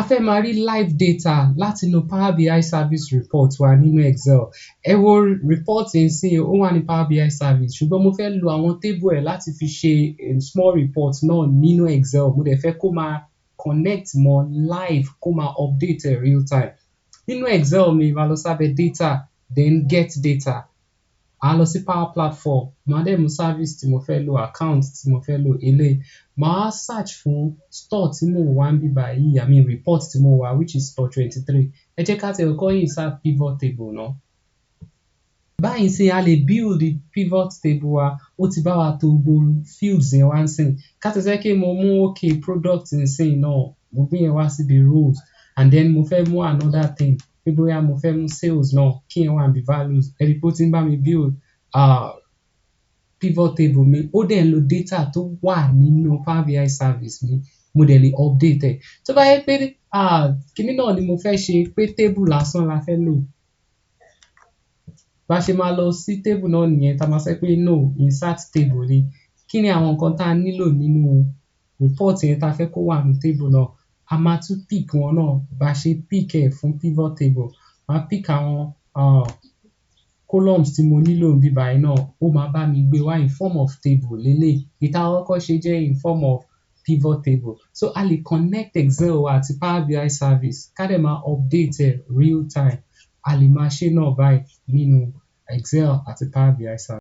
a fẹ́ máa rí live data láti inú Power BI service report wa nínú Excel. Ẹ wo report nsìn ó wà ní Power BI service ṣùgbọ́n mo fẹ́ lo àwọn table ẹ̀ láti fi ṣe small report náà nínú Excel. Mo dẹ̀ fẹ́ kó máa connect mọ́ live, kó máa update ẹ̀ real time. Nínú Excel mi, màá lọ sábẹ́ data, then get data. Màá lọ sí Power Platform, màá dẹ̀ mú service tí mo fẹ́ lò, account tí mo fẹ́ lò eléyìí. Màá search fún store tí mo wà níbí báyìí, I mean report tí mo wà, which is store 23. Ẹ jẹ́ ká tiẹ̀ kọ́kọ́ insert pivot table náà. Báyìí sí a lè build pivot table wa, ó ti bá wa to gbogbo fields yẹn wá nsìn. Ká ti sẹ́ kí mo mú okay product nsìn náà, mo gbé yẹn wá síbi rows, and then mo fẹ́ mú another thing, pé bóyá mo fẹ́ mú sales náà, kí yẹn wá bí values. Ẹ rí pé ó ti ń bá mi build pivot table mi, ó dẹ̀ lo data tó wà nínú Power BI service mi, mo dẹ̀ lè update ẹ̀. Tó bá yẹ pé kíní náà ni mo fẹ́ ṣe, pé table lásán la fẹ́ lò, bá ṣe máa lọ sí table náà nìyẹn, tá máa sọ pé no, insert table ni. Kí ni àwọn nǹkan tá a nílò nínú report yẹn tá a fẹ́ kó wà ní table náà? A máa tún pick wọn náà, bá ṣe pick ẹ̀ fún pivot table. Màá pick àwọn columns tí mo nílò níbí báyìí náà, ó máa bá mi gbé wá in form of table lélẹ̀. Èyí tá a kọ́kọ́ ṣe jẹ́ in form of pivot table. So a lè connect Excel wa àti Power BI service, ká dẹ̀ máa update ẹ̀ real time. A lè máa ṣe náà báyìí nínú Excel àti Power BI service.